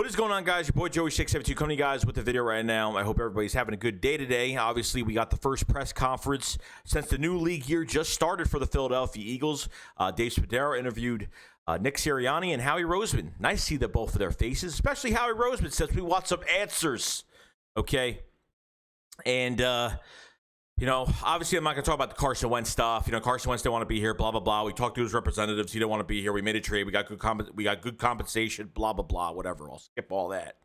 What is going on, guys? Your boy Joey672 coming to you guys with a video right now. I hope everybody's having a good day today. Obviously, we got the first press conference since the new league year just started for the Philadelphia Eagles. Dave Spadaro interviewed Nick Sirianni and Howie Rosmean. Nice to see that both of their faces, especially Howie Rosmean says we want some answers. Okay. And, obviously I'm not going to talk about the Carson Wentz stuff. Carson Wentz didn't want to be here, blah, blah, blah. We talked to his representatives. He didn't want to be here. We made a trade. We got good compensation, blah, blah, blah, whatever. I'll skip all that.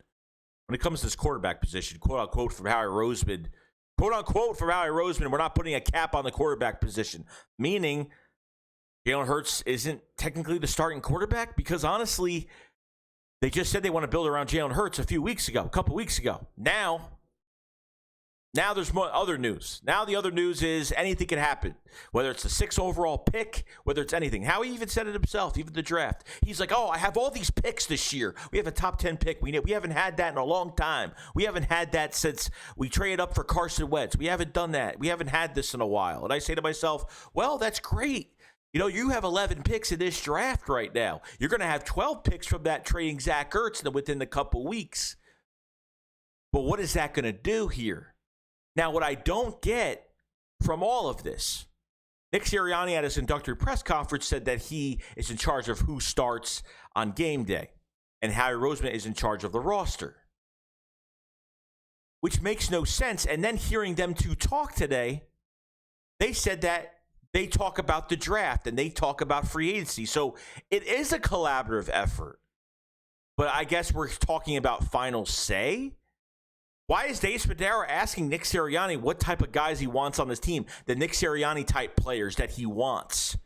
When it comes to this quarterback position, quote, unquote, from Howie Rosmean, we're not putting a cap on the quarterback position, meaning Jalen Hurts isn't technically the starting quarterback because, honestly, they just said they want to build around Jalen Hurts a couple weeks ago. Now there's more other news. Now the other news is anything can happen, whether it's the 6th overall pick, whether it's anything. Howie even said it himself, even the draft. He's like, I have all these picks this year. We have a top 10 pick. We haven't had that in a long time. We haven't had that since we traded up for Carson Wentz. We haven't done that. We haven't had this in a while. And I say to myself, well, that's great. You have 11 picks in this draft right now. You're going to have 12 picks from that trading Zach Ertz within the couple weeks. But what is that going to do here? Now, what I don't get from all of this, Nick Sirianni at his introductory press conference said that he is in charge of who starts on game day, and Howie Rosmean is in charge of the roster, which makes no sense. And then hearing them two talk today, they said that they talk about the draft and they talk about free agency. So it is a collaborative effort, but I guess we're talking about final say. Why is Dave Spadaro asking Nick Sirianni what type of guys he wants on his team, the Nick Sirianni type players that he wants?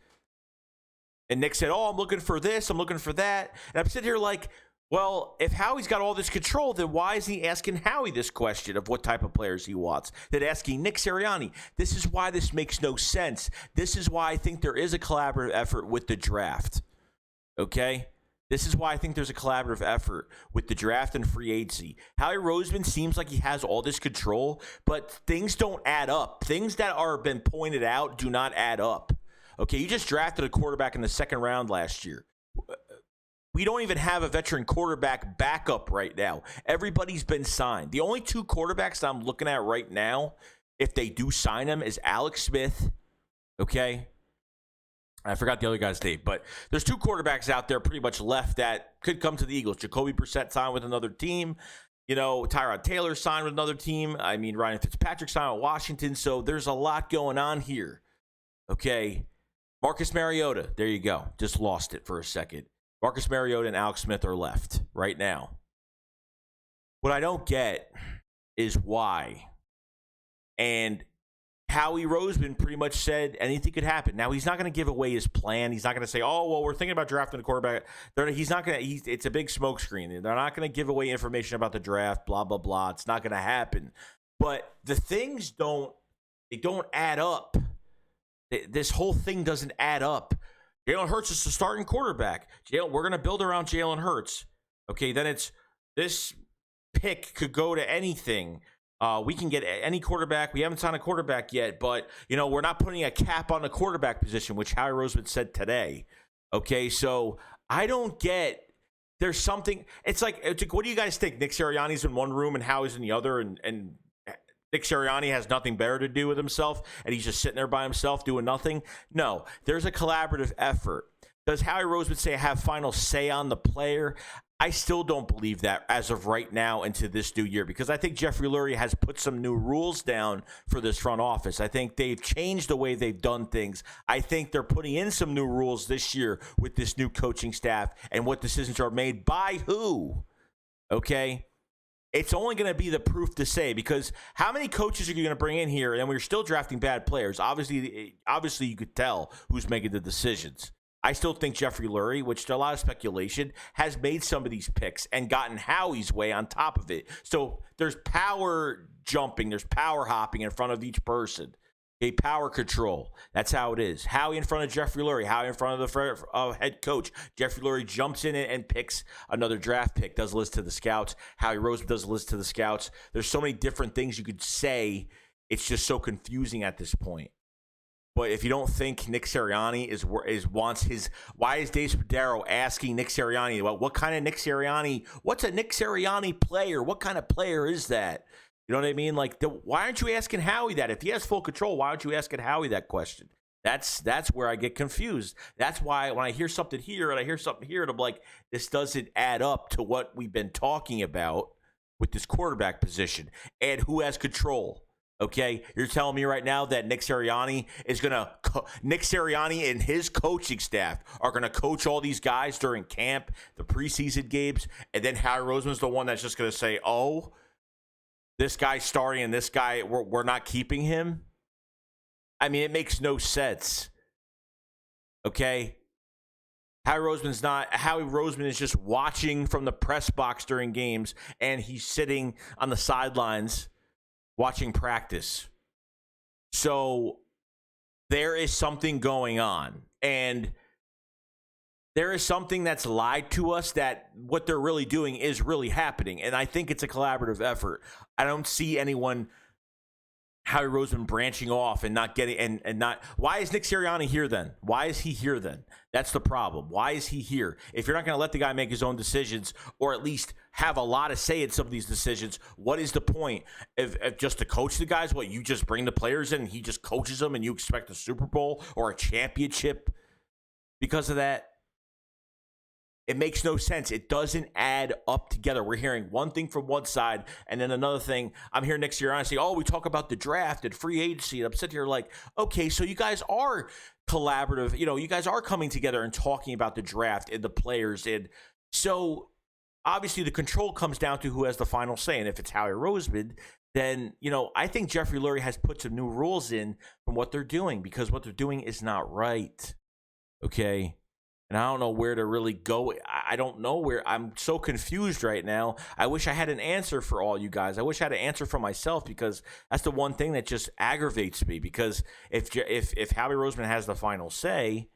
And Nick said, I'm looking for this, I'm looking for that. And I'm sitting here like, well, if Howie's got all this control, then why is he asking Howie this question of what type of players he wants? Then asking Nick Sirianni, this is why this makes no sense. This is why I think there is a collaborative effort with the draft. Okay? This is why I think there's a collaborative effort with the draft and free agency. Howie Rosmean seems like he has all this control, but things don't add up. Things that are been pointed out do not add up. Okay, you just drafted a quarterback in the 2nd round last year. We don't even have a veteran quarterback backup right now. Everybody's been signed. The only 2 quarterbacks that I'm looking at right now, if they do sign them, is Alex Smith, okay? I forgot the other guy's name, but there's 2 quarterbacks out there pretty much left that could come to the Eagles. Jacoby Brissett signed with another team. Tyrod Taylor signed with another team. Ryan Fitzpatrick signed with Washington. So there's a lot going on here. Okay. Marcus Mariota. There you go. Just lost it for a second. Marcus Mariota and Alex Smith are left right now. What I don't get is why. And Howie Rosmean pretty much said anything could happen. Now, he's not going to give away his plan. He's not going to say, we're thinking about drafting a quarterback. He's not going to. It's a big smokescreen. They're not going to give away information about the draft, blah, blah, blah. It's not going to happen. But the things don't add up. This whole thing doesn't add up. Jalen Hurts is the starting quarterback. We're going to build around Jalen Hurts. Okay, then it's this pick could go to anything. We can get any quarterback. We haven't signed a quarterback yet, but, we're not putting a cap on the quarterback position, which Howie Rosmean said today. Okay, so I don't get there's something. It's like, what do you guys think? Nick Sirianni's in one room and Howie's in the other, and Nick Sirianni has nothing better to do with himself, and he's just sitting there by himself doing nothing? No, there's a collaborative effort. Does Howie Rosmean say have final say on the player? I still don't believe that as of right now into this new year, because I think Jeffrey Lurie has put some new rules down for this front office. I think they've changed the way they've done things. I think they're putting in some new rules this year with this new coaching staff and what decisions are made by who. Okay? It's only going to be the proof to say, because how many coaches are you going to bring in here? And we're still drafting bad players. Obviously, you could tell who's making the decisions. I still think Jeffrey Lurie, which there's a lot of speculation, has made some of these picks and gotten Howie's way on top of it. So there's power jumping, there's power hopping in front of each person. Okay, power control. That's how it is. Howie in front of Jeffrey Lurie, Howie in front of the head coach. Jeffrey Lurie jumps in and picks another draft pick, does a list to the scouts. Howie Roseman does a list to the scouts. There's so many different things you could say. It's just so confusing at this point. But if you don't think Nick Sirianni wants his, why is Dave Spadaro asking Nick Sirianni, well, what kind of Nick Sirianni? What's a Nick Sirianni player? What kind of player is that? You know what I mean? Like, why aren't you asking Howie that? If he has full control, why aren't you asking Howie that question? That's where I get confused. That's why when I hear something here and I hear something here, and I'm like, this doesn't add up to what we've been talking about with this quarterback position and who has control. Okay, you're telling me right now that Nick Sirianni and his coaching staff are gonna coach all these guys during camp, the preseason games, and then Howie Roseman's the one that's just gonna say, "Oh, this guy's starting and this guy we're not keeping him." I mean, it makes no sense. Okay, Howie Roseman is just watching from the press box during games, and he's sitting on the sidelines watching practice. So there is something going on, and there is something that's lied to us that what they're really doing is really happening. And I think it's a collaborative effort. I don't see anyone, Howie Roseman, branching off and not getting and not. Why is Nick Sirianni here then? Why is he here then? That's the problem. Why is he here? If you're not going to let the guy make his own decisions, or at least have a lot of say in some of these decisions, what is the point? If just to coach the guys, what, you just bring the players in and he just coaches them and you expect a Super Bowl or a championship because of that? It makes no sense. It doesn't add up together. We're hearing one thing from one side, and then another thing. I'm hearing Nick Sirianni say, "Oh, we talk about the draft and free agency." And I'm sitting here like, okay, so you guys are collaborative. You know, you guys are coming together and talking about the draft and the players. And so obviously the control comes down to who has the final say. And if it's Howie Roseman, then, you know, I think Jeffrey Lurie has put some new rules in from what they're doing, because what they're doing is not right. Okay. And I don't know where to really go. I don't know where. I'm so confused right now. I wish I had an answer for all you guys. I wish I had an answer for myself, because that's the one thing that just aggravates me. Because if Howie Roseman has the final say,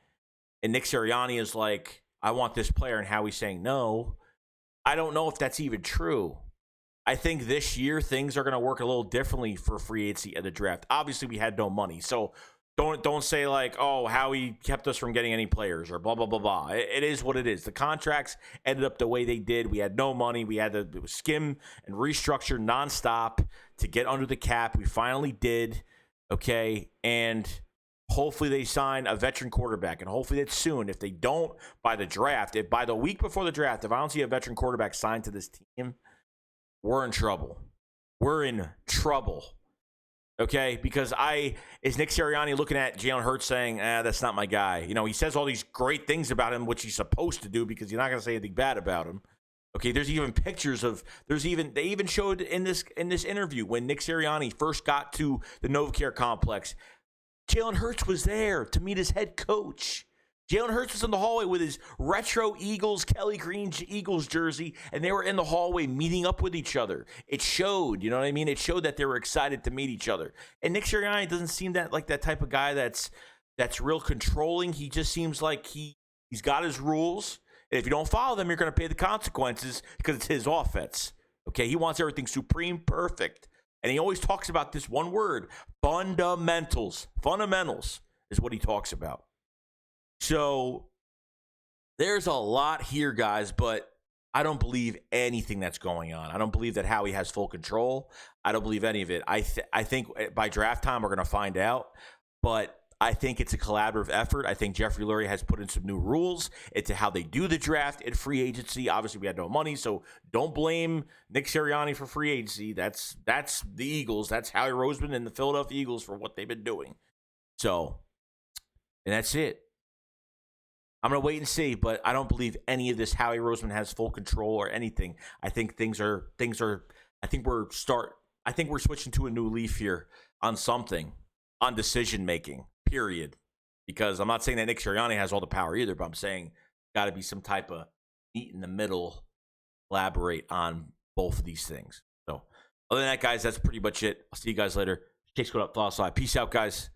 and Nick Sirianni is like, "I want this player," and Howie's saying no, I don't know if that's even true. I think this year things are going to work a little differently for free agency and the draft. Obviously, we had no money, so Don't say like, "Oh, Howie kept us from getting any players," or blah, blah, blah, blah. It is what it is. The contracts ended up the way they did. We had no money. We had to skim and restructure nonstop to get under the cap. We finally did, okay? And hopefully they sign a veteran quarterback, and hopefully that's soon. If they don't, by the draft, if by the week before the draft, if I don't see a veteran quarterback signed to this team, we're in trouble. We're in trouble. Okay, because is Nick Sirianni looking at Jalen Hurts saying, that's not my guy. You know, he says all these great things about him, which he's supposed to do, because you're not going to say anything bad about him. Okay, there's even pictures of, they even showed in this interview when Nick Sirianni first got to the NovaCare complex, Jalen Hurts was there to meet his head coach. Jalen Hurts was in the hallway with his retro Eagles, Kelly Green Eagles jersey, and they were in the hallway meeting up with each other. It showed, you know what I mean? It showed that they were excited to meet each other. And Nick Sirianni doesn't seem like that type of guy that's real controlling. He just seems like he's got his rules, and if you don't follow them, you're going to pay the consequences, because it's his offense. Okay, he wants everything supreme perfect. And he always talks about this one word, fundamentals. Fundamentals is what he talks about. So there's a lot here, guys, but I don't believe anything that's going on. I don't believe that Howie has full control. I don't believe any of it. I think by draft time we're going to find out, but I think it's a collaborative effort. I think Jeffrey Lurie has put in some new rules into how they do the draft and free agency. Obviously, we had no money, so don't blame Nick Sirianni for free agency. That's the Eagles. That's Howie Roseman and the Philadelphia Eagles for what they've been doing. So, and that's it. I'm going to wait and see, but I don't believe any of this Howie Roseman has full control or anything. I think I think we're switching to a new leaf here on something, on decision making, period. Because I'm not saying that Nick Sirianni has all the power either, but I'm saying got to be some type of meet in the middle, collaborate on both of these things. So other than that, guys, that's pretty much it. I'll see you guys later. Chase, go up, follow, slide. Peace out, guys.